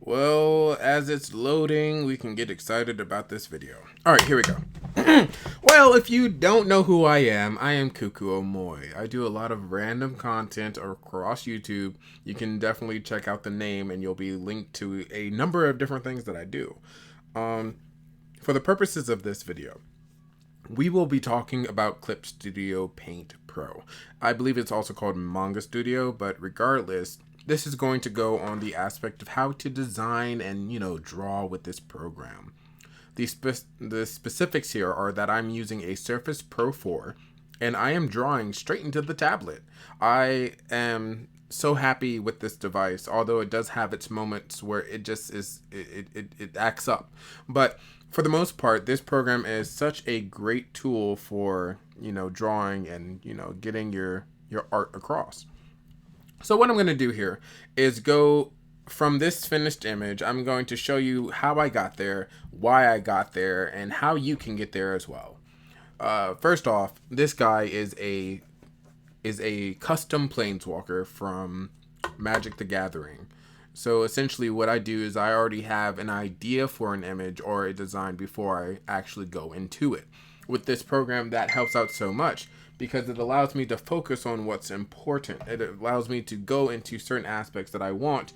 Well, as it's loading, we can get excited about this video. All right, here we go. Well, if you don't know who I am Kuukuu Omoy. I do a lot of random content across YouTube. You can definitely check out the name and you'll be linked to a number of different things that I do. For the purposes of this video, we will be talking about Clip Studio Paint Pro. I believe it's also called Manga Studio, but regardless, this is going to go on the aspect of how to design and, draw with this program. The specifics here are that I'm using a Surface Pro 4 and I am drawing straight into the tablet. I am so happy with this device, although it does have its moments where it just it acts up. But for the most part, this program is such a great tool for, drawing and, getting your art across. So what I'm going to do here is go from this finished image. I'm going to show you how I got there, why I got there, and how you can get there as well. First off, this guy is a custom planeswalker from Magic the Gathering. So essentially what I do is I already have an idea for an image or a design before I actually go into it. With this program, that helps out so much because it allows me to focus on what's important. It allows me to go into certain aspects that I want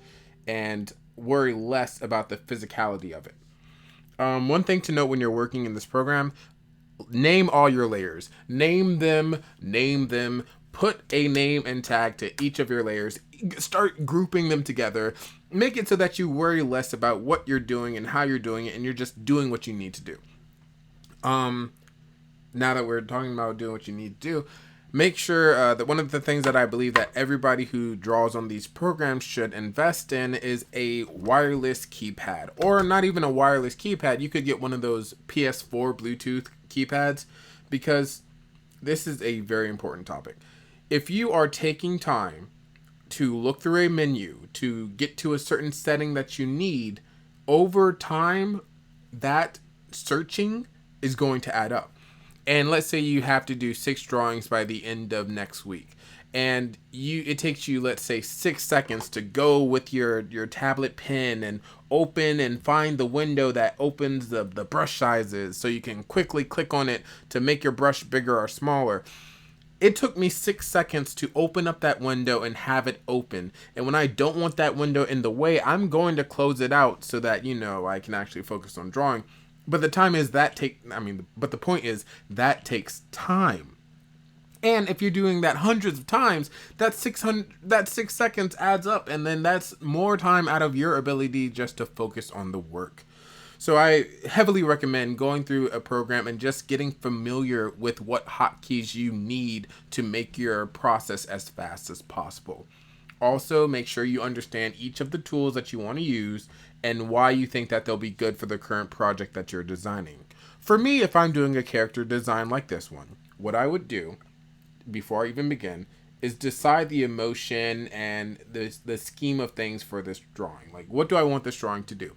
and worry less about the physicality of it. One thing to note when you're working in this program, name all your layers. Name them, put a name and tag to each of your layers. Start grouping them together. Make it so that you worry less about what you're doing and how you're doing it, and you're just doing what you need to do. Now that we're talking about doing what you need to do, make sure that one of the things that I believe that everybody who draws on these programs should invest in is a wireless keypad, or not even a wireless keypad. You could get one of those PS4 Bluetooth keypads, because this is a very important topic. If you are taking time to look through a menu to get to a certain setting that you need, over time, that searching is going to add up. And let's say you have to do 6 drawings by the end of next week, and it takes you, let's say, 6 seconds to go with your tablet pen and open and find the window that opens the brush sizes so you can quickly click on it to make your brush bigger or smaller. It took me 6 seconds to open up that window and have it open. And when I don't want that window in the way, I'm going to close it out so that, I can actually focus on drawing. But the point is that takes time. And if you're doing that hundreds of times, that 6 seconds adds up, and then that's more time out of your ability just to focus on the work. So I heavily recommend going through a program and just getting familiar with what hotkeys you need to make your process as fast as possible. Also, make sure you understand each of the tools that you want to use and why you think that they'll be good for the current project that you're designing. For me, if I'm doing a character design like this one, what I would do before I even begin is decide the emotion and the scheme of things for this drawing. Like, what do I want this drawing to do?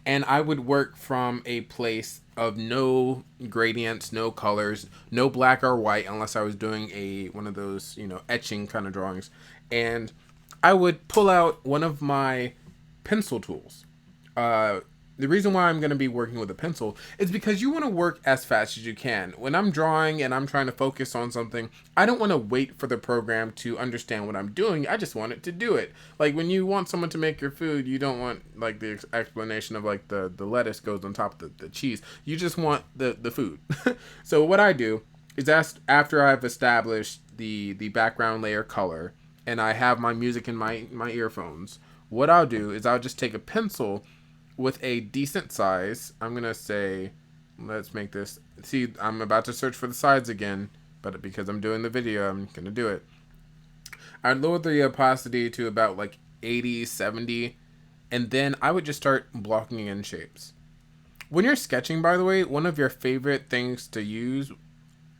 And I would work from a place of no gradients, no colors, no black or white, unless I was doing one of those, etching kind of drawings. And I would pull out one of my pencil tools. The reason why I'm going to be working with a pencil is because you want to work as fast as you can. When I'm drawing and I'm trying to focus on something, I don't want to wait for the program to understand what I'm doing. I just want it to do it. Like when you want someone to make your food, you don't want like the explanation of like the lettuce goes on top of the cheese. You just want the food. So what I do is after I've established the background layer color and I have my music in my earphones, what I'll do is I'll just take a pencil with a decent size. I'm going to say, let's make this, see, I'm about to search for the sides again, but because I'm doing the video, I'm going to do it. I'd lower the opacity to about like 80, 70, and then I would just start blocking in shapes. When you're sketching, by the way, one of your favorite things to use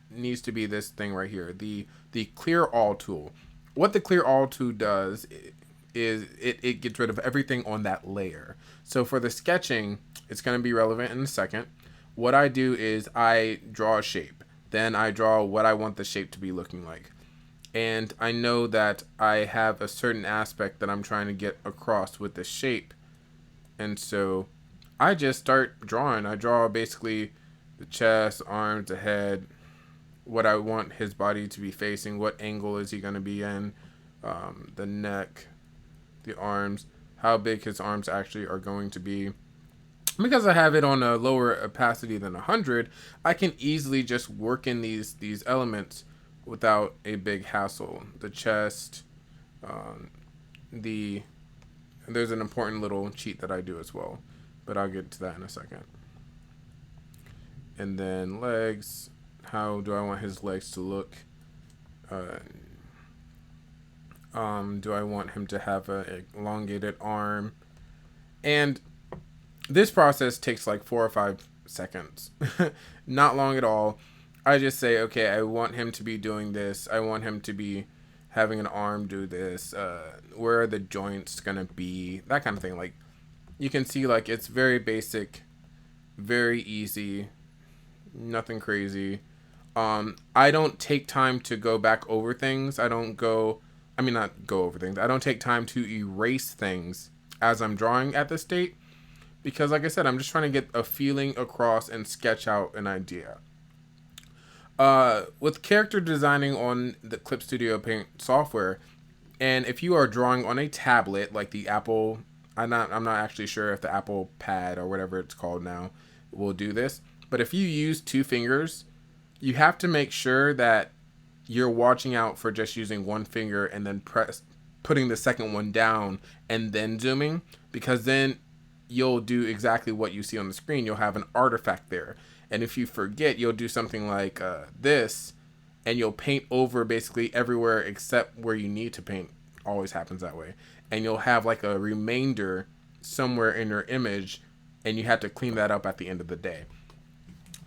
needs to be this thing right here, the Clear All tool. What the Clear All tool does is it gets rid of everything on that layer. So for the sketching, it's going to be relevant in a second. What I do is I draw a shape. Then I draw what I want the shape to be looking like. And I know that I have a certain aspect that I'm trying to get across with the shape And so I just start drawing. I draw basically the chest, arms, the head, what I want his body to be facing, what angle is he going to be in, the neck, the arms, how big his arms actually are going to be. Because I have it on a lower opacity than 100, I can easily just work in these elements without a big hassle. The chest, um, the there's an important little cheat that I do as well, but I'll get to that in a second. And then legs, how do I want his legs to look? Uh, do I want him to have a elongated arm? And this process takes like 4 or 5 seconds. Not long at all. I just say, okay, I want him to be doing this. I want him to be having an arm do this. Where are the joints gonna be? That kind of thing. Like, you can see, like, it's very basic, very easy, nothing crazy. I don't take time to go back over things. Not go over things. I don't take time to erase things as I'm drawing at this state. Because, like I said, I'm just trying to get a feeling across and sketch out an idea. With character designing on the Clip Studio Paint software, and if you are drawing on a tablet like the Apple, I'm not actually sure if the Apple Pad or whatever it's called now will do this. But if you use 2 fingers, you have to make sure that you're watching out for just using 1 finger and then putting the second one down and then zooming, because then you'll do exactly what you see on the screen. You'll have an artifact there. And if you forget, you'll do something like this, and you'll paint over basically everywhere except where you need to paint. Always happens that way. And you'll have like a remainder somewhere in your image, and you have to clean that up at the end of the day.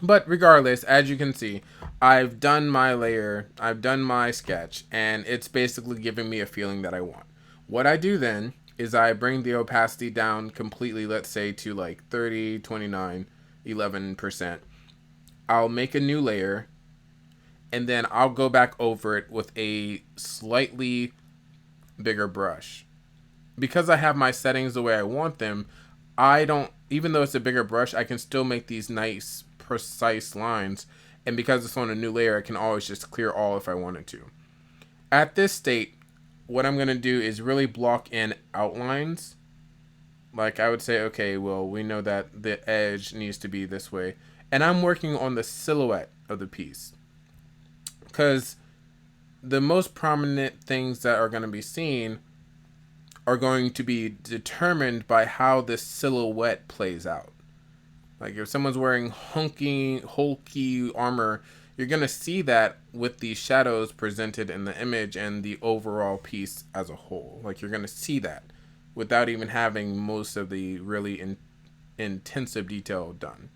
But regardless, as you can see, I've done my layer, I've done my sketch, and it's basically giving me a feeling that I want. What I do then is I bring the opacity down completely, let's say to like 30, 29, 11%. I'll make a new layer, and then I'll go back over it with a slightly bigger brush. Because I have my settings the way I want them, even though it's a bigger brush, I can still make these nice, precise lines. And because it's on a new layer, I can always just clear all if I wanted to. At this state, what I'm going to do is really block in outlines. Like, I would say, okay, well, we know that the edge needs to be this way. And I'm working on the silhouette of the piece. Because the most prominent things that are going to be seen are going to be determined by how this silhouette plays out. Like, if someone's wearing hulky armor, you're going to see that with the shadows presented in the image and the overall piece as a whole. Like, you're going to see that without even having most of the really intensive detail done.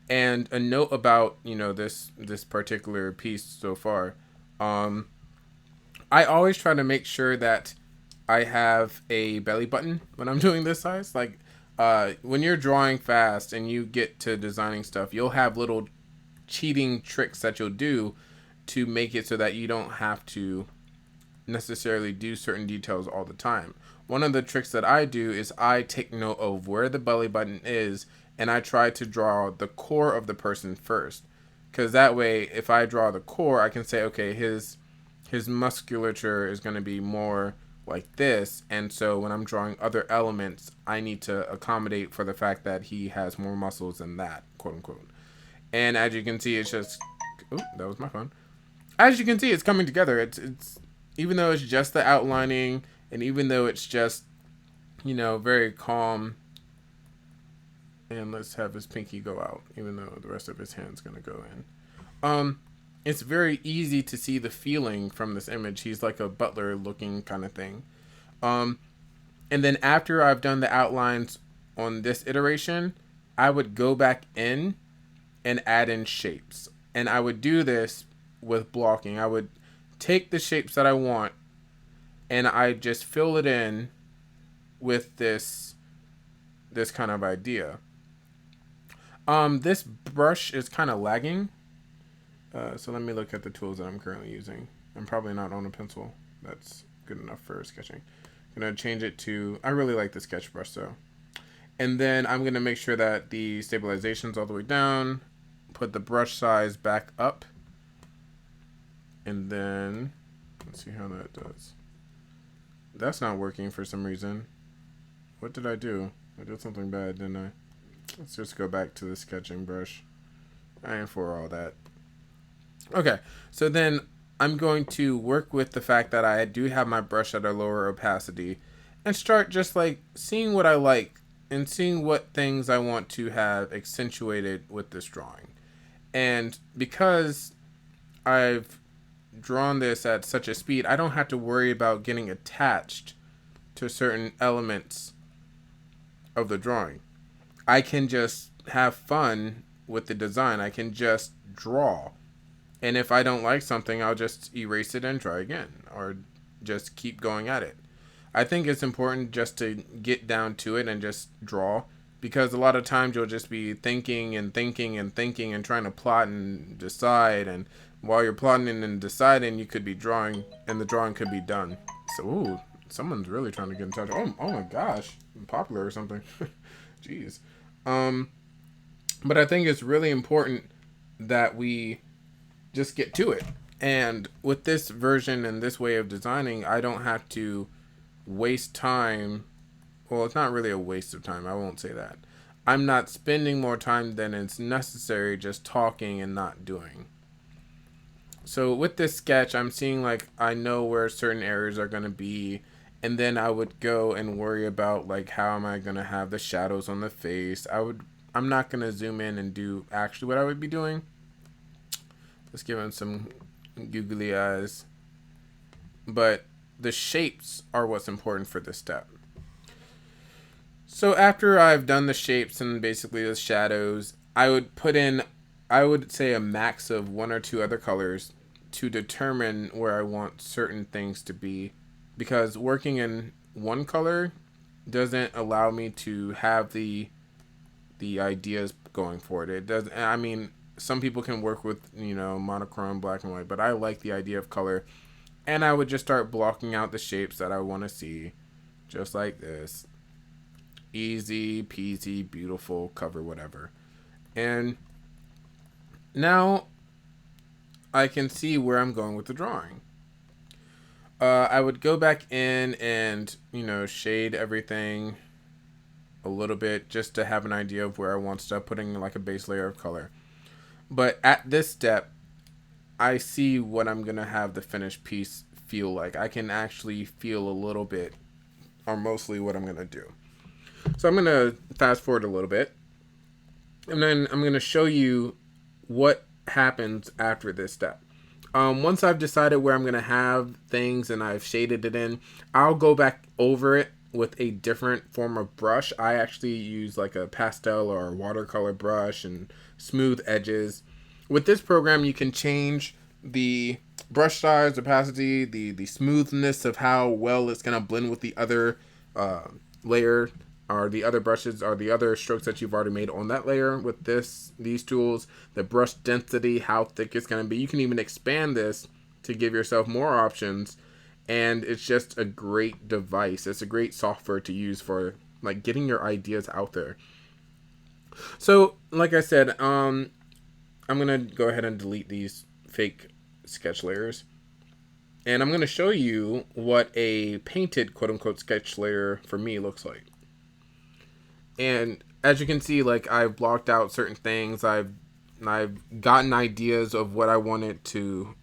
And a note about, this particular piece so far. I always try to make sure that I have a belly button when I'm doing this size. Like, when you're drawing fast and you get to designing stuff, you'll have little cheating tricks that you'll do to make it so that you don't have to necessarily do certain details all the time. One of the tricks that I do is I take note of where the belly button is, and I try to draw the core of the person first. Because that way, if I draw the core, I can say, okay, his musculature is going to be more like this, and so when I'm drawing other elements, I need to accommodate for the fact that he has more muscles than that, quote unquote. And as you can see, it's just, that was my phone. As you can see, it's coming together. It's even though it's just the outlining, and even though it's just, very calm. And let's have his pinky go out, even though the rest of his hand's gonna go in. It's very easy to see the feeling from this image. He's like a butler looking kind of thing. And then after I've done the outlines on this iteration, I would go back in and add in shapes. And I would do this with blocking. I would take the shapes that I want, and I just fill it in with this kind of idea. This brush is kind of lagging. So let me look at the tools that I'm currently using. I'm probably not on a pencil. That's good enough for sketching. I'm going to change it to, I really like the sketch brush though. And then I'm going to make sure that the stabilization's all the way down. Put the brush size back up. And then, let's see how that does. That's not working for some reason. What did I do? I did something bad, didn't I? Let's just go back to the sketching brush. I ain't for all that. Okay, so then I'm going to work with the fact that I do have my brush at a lower opacity and start just like seeing what I like and seeing what things I want to have accentuated with this drawing. And because I've drawn this at such a speed, I don't have to worry about getting attached to certain elements of the drawing. I can just have fun with the design. I can just draw. And if I don't like something, I'll just erase it and try again, or just keep going at it. I think it's important just to get down to it and just draw, because a lot of times you'll just be thinking and thinking and thinking and trying to plot and decide, and while you're plotting and deciding, you could be drawing, and the drawing could be done. So, ooh, someone's really trying to get in touch. Oh my gosh, I'm popular or something. Jeez. But I think it's really important that we just get to it. And with this version and this way of designing, I don't have to waste time. Well, it's not really a waste of time. I won't say that. I'm not spending more time than it's necessary just talking and not doing. So with this sketch, I'm seeing like I know where certain areas are going to be, and then I would go and worry about like how am I going to have the shadows on the face. I'm not going to zoom in and do actually what I would be doing. Let's give him some googly eyes. But the shapes are what's important for this step. So after I've done the shapes and basically the shadows, I would put in, I would say, a max of one or two other colors to determine where I want certain things to be. Because working in one color doesn't allow me to have the ideas going forward. It does. I mean, some people can work with, you know, monochrome, black and white, but I like the idea of color. And I would just start blocking out the shapes that I want to see, just like this. Easy peasy, beautiful, cover whatever. And now I can see where I'm going with the drawing. I would go back in and, you know, shade everything a little bit just to have an idea of where I want stuff, putting like a base layer of color. But at this step, I see what I'm going to have the finished piece feel like. I can actually feel a little bit, or mostly, what I'm going to do. So I'm going to fast forward a little bit, and then I'm going to show you what happens after this step. Once I've decided where I'm going to have things and I've shaded it in, I'll go back over it with a different form of brush. I actually use like a pastel or a watercolor brush and smooth edges. With this program, you can change the brush size, opacity, the smoothness of how well it's going to blend with the other layer, or the other brushes, or the other strokes that you've already made on that layer with these tools. The brush density, how thick it's going to be. You can even expand this to give yourself more options, and it's just a great device. It's a great software to use for like getting your ideas out there. So, like I said, I'm going to go ahead and delete these fake sketch layers. And I'm going to show you what a painted quote-unquote sketch layer for me looks like. And as you can see, like, I've blocked out certain things. I've gotten ideas of what I want it to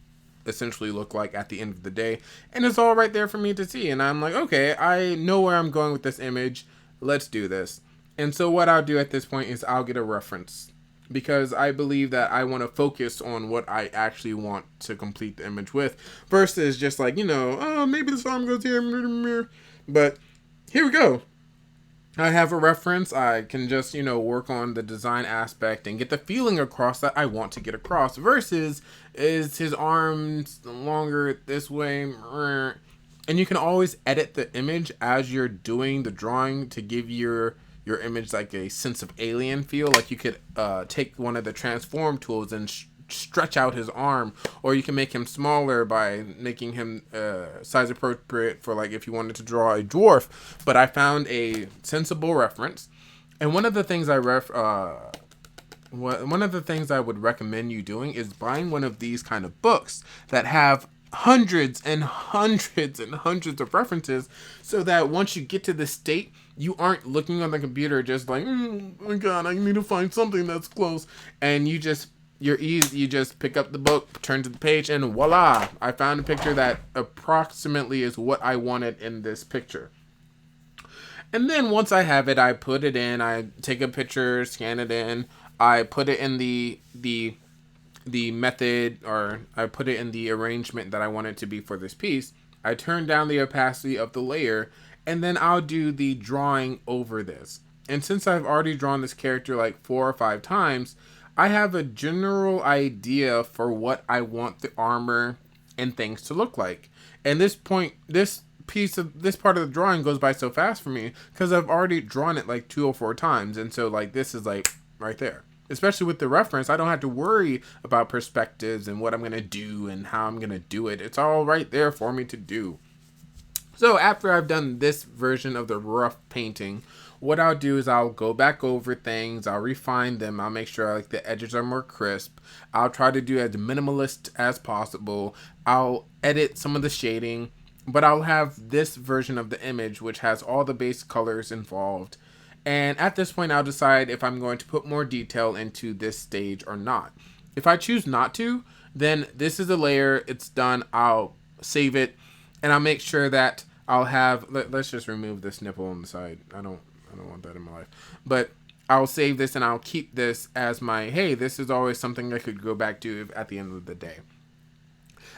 essentially look like at the end of the day. And it's all right there for me to see. And I'm like, okay, I know where I'm going with this image. Let's do this. And so what I'll do at this point is I'll get a reference, because I believe that I want to focus on what I actually want to complete the image with, versus just like, you know, oh, maybe the song goes here. But here we go. I have a reference. I can just, you know, work on the design aspect and get the feeling across that I want to get across, versus is his arms longer this way? And you can always edit the image as you're doing the drawing to give your image like a sense of alien feel. Like you could take one of the transform tools and stretch out his arm, or you can make him smaller by making him size appropriate for like if you wanted to draw a dwarf. But I found a sensible reference. And one of the things I would recommend you doing is buying one of these kind of books that have hundreds and hundreds and hundreds of references, so that once you get to the state, you aren't looking on the computer just like, oh my god, I need to find something that's close, and you just pick up the book, turn to the page, and voila, I found a picture that approximately is what I wanted in this picture. And then once I have it, I put it in, I take a picture, scan it in, I put it in the method, or I put it in the arrangement that I want it to be for this piece. I turn down the opacity of the layer, and then I'll do the drawing over this. And since I've already drawn this character like 4 or 5 times, I have a general idea for what I want the armor and things to look like. And this part of the drawing goes by so fast for me because I've already drawn it like 2 or 4 times, and so like this is like right there. Especially with the reference, I don't have to worry about perspectives and what I'm gonna do and how I'm gonna do it. It's all right there for me to do. So after I've done this version of the rough painting, what I'll do is I'll go back over things, I'll refine them, I'll make sure like the edges are more crisp. I'll try to do as minimalist as possible. I'll edit some of the shading, but I'll have this version of the image which has all the base colors involved. And at this point, I'll decide if I'm going to put more detail into this stage or not. If I choose not to, then this is a layer, it's done, I'll save it, and I'll make sure that I'll have, let's just remove this nipple on the side. I don't want that in my life. But I'll save this and I'll keep this as my, hey, this is always something I could go back to at the end of the day.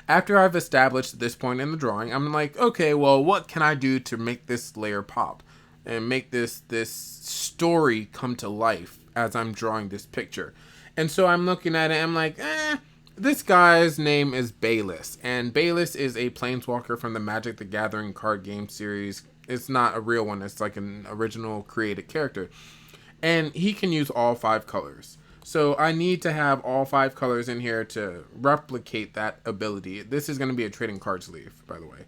After I've established this point in the drawing, I'm like, okay, well, what can I do to make this layer pop and make this story come to life as I'm drawing this picture? And so I'm looking at it, I'm like, this guy's name is Bayless, and Bayless is a planeswalker from the Magic the Gathering card game series. It's not a real one, it's like an original created character. And he can use all 5 colors. So I need to have all 5 colors in here to replicate that ability. This is going to be a trading card sleeve, by the way.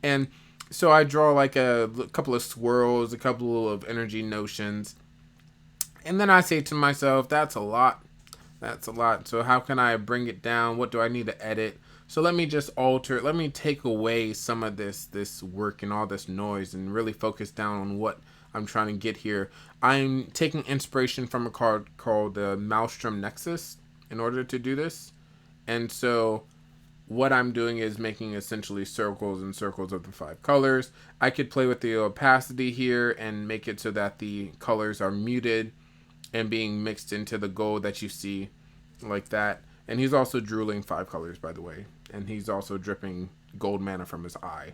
And so I draw like a couple of swirls, a couple of energy notions. And then I say to myself, that's a lot. That's a lot. So how can I bring it down? What do I need to edit? So let me just alter, let me take away some of this work and all this noise and really focus down on what I'm trying to get here. I'm taking inspiration from a card called the Maelstrom Nexus in order to do this. And so what I'm doing is making essentially circles and circles of the 5 colors. I could play with the opacity here and make it so that the colors are muted and being mixed into the gold that you see like that. And he's also drooling 5 colors, by the way. And he's also dripping gold mana from his eye.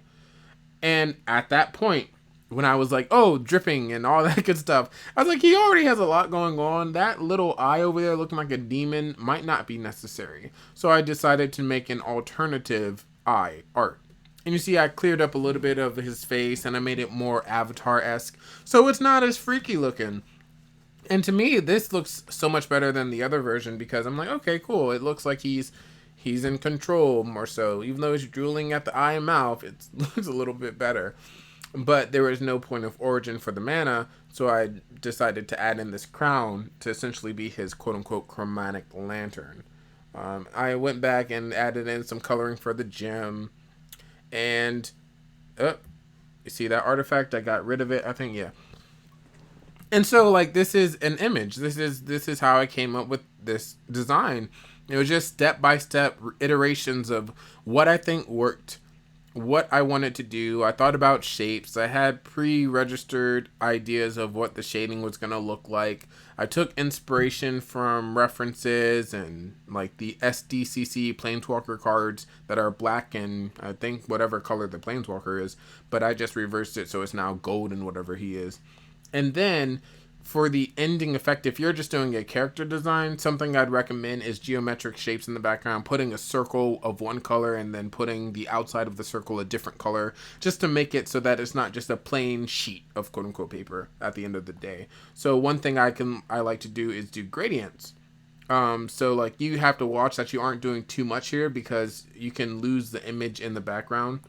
And at that point, when I was like, oh, dripping and all that good stuff, I was like, he already has a lot going on. That little eye over there looking like a demon might not be necessary. So I decided to make an alternative eye art. And you see I cleared up a little bit of his face and I made it more Avatar-esque. So it's not as freaky looking. And to me, this looks so much better than the other version because I'm like, okay, cool. It looks like he's in control more so. Even though he's drooling at the eye and mouth, it looks a little bit better. But there was no point of origin for the mana, so I decided to add in this crown to essentially be his quote-unquote chromatic lantern. I went back and added in some coloring for the gem. And, you see that artifact? I got rid of it, I think, yeah. And so, like, this is an image. This is how I came up with this design. It was just step-by-step iterations of what I think worked, what I wanted to do. I thought about shapes. I had pre-registered ideas of what the shading was going to look like. I took inspiration from references and, like, the SDCC Planeswalker cards that are black and, I think, whatever color the Planeswalker is. But I just reversed it so it's now gold and whatever he is. And then for the ending effect, if you're just doing a character design, something I'd recommend is geometric shapes in the background, putting a circle of one color and then putting the outside of the circle a different color, just to make it so that it's not just a plain sheet of quote unquote paper at the end of the day. So one thing I like to do is do gradients. So like you have to watch that you aren't doing too much here because you can lose the image in the background.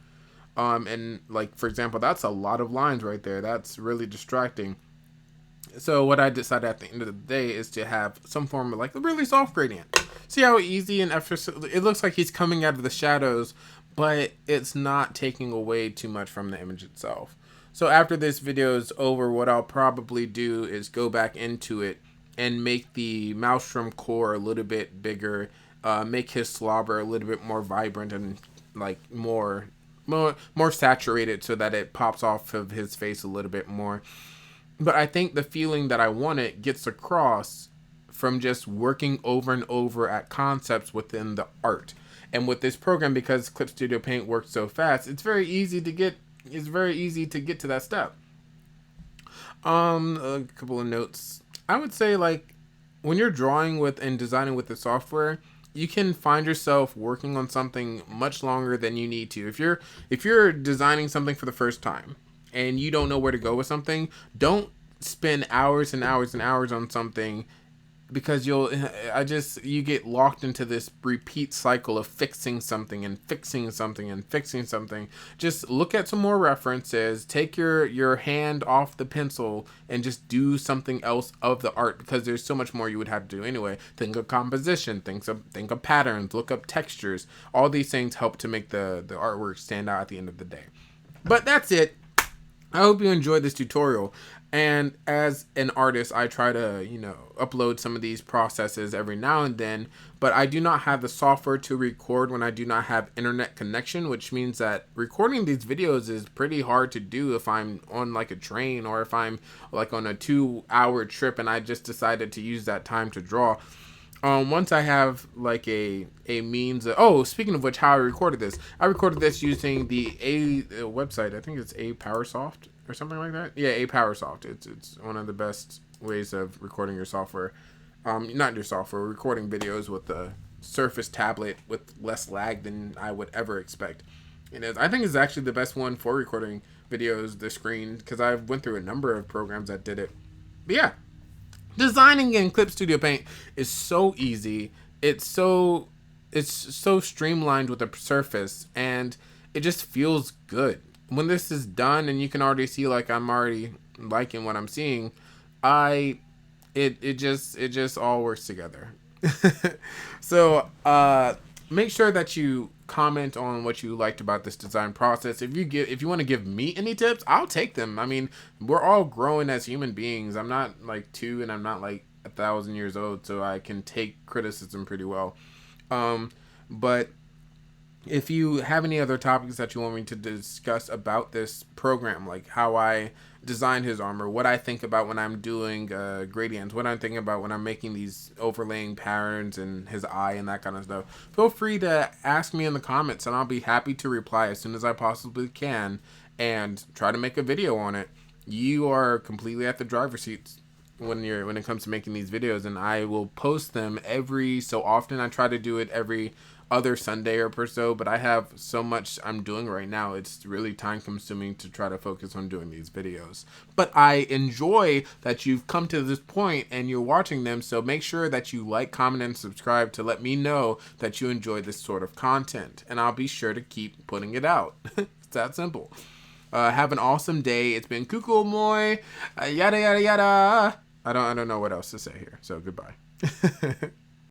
And like, for example, that's a lot of lines right there. That's really distracting. So what I decided at the end of the day is to have some form of like a really soft gradient. See how easy and effortless it looks like he's coming out of the shadows, but it's not taking away too much from the image itself. So after this video is over, what I'll probably do is go back into it and make the Maelstrom core a little bit bigger, make his slobber a little bit more vibrant and like more saturated so that it pops off of his face a little bit more. But I think the feeling that I wanted gets across from just working over and over at concepts within the art. And with this program, because Clip Studio Paint works so fast, it's very easy to get to that step. A couple of notes. I would say, like, when you're drawing with and designing with the software, you can find yourself working on something much longer than you need to. If you're designing something for the first time and you don't know where to go with something, don't spend hours and hours and hours on something, because you get locked into this repeat cycle of fixing something and fixing something and fixing something. Just look at some more references, take your hand off the pencil and just do something else of the art, because there's so much more you would have to do anyway. Think of composition, think of patterns, look up textures. All these things help to make the artwork stand out at the end of the day. But that's it. I hope you enjoyed this tutorial. And as an artist, I try to, upload some of these processes every now and then, but I do not have the software to record when I do not have internet connection, which means that recording these videos is pretty hard to do if I'm on like a train or if I'm like on a 2-hour trip and I just decided to use that time to draw. Once I have like a means of, speaking of which, how I recorded this using the website. I think it's PowerSoft or something like that. Yeah, PowerSoft. It's one of the best ways of recording your software. Not your software, recording videos with a Surface tablet with less lag than I would ever expect. I think it's actually the best one for recording videos, the screen, because I went through a number of programs that did it. But yeah. Designing in Clip Studio Paint is so easy. It's so streamlined with the surface, and it just feels good. When this is done, and you can already see like I'm already liking what I'm seeing, it just all works together. So make sure that you comment on what you liked about this design process. If you want to give me any tips, I'll take them. I mean, we're all growing as human beings. I'm not like 2 and I'm not like 1,000 years old, so I can take criticism pretty well. But if you have any other topics that you want me to discuss about this program, like how I design his armor, what I think about when I'm doing gradients, what I'm thinking about when I'm making these overlaying patterns and his eye and that kind of stuff, feel free to ask me in the comments and I'll be happy to reply as soon as I possibly can and try to make a video on it. You are completely at the driver's seat when it comes to making these videos, and I will post them every so often. I try to do it every other Sunday or so, but I have so much I'm doing right now, it's really time consuming to try to focus on doing these videos. But I enjoy that you've come to this point and you're watching them, so make sure that you like, comment, and subscribe to let me know that you enjoy this sort of content, and I'll be sure to keep putting it out. It's that simple. Have an awesome day. It's been Kuukuu Moi, yada yada yada. I don't know what else to say here, so goodbye.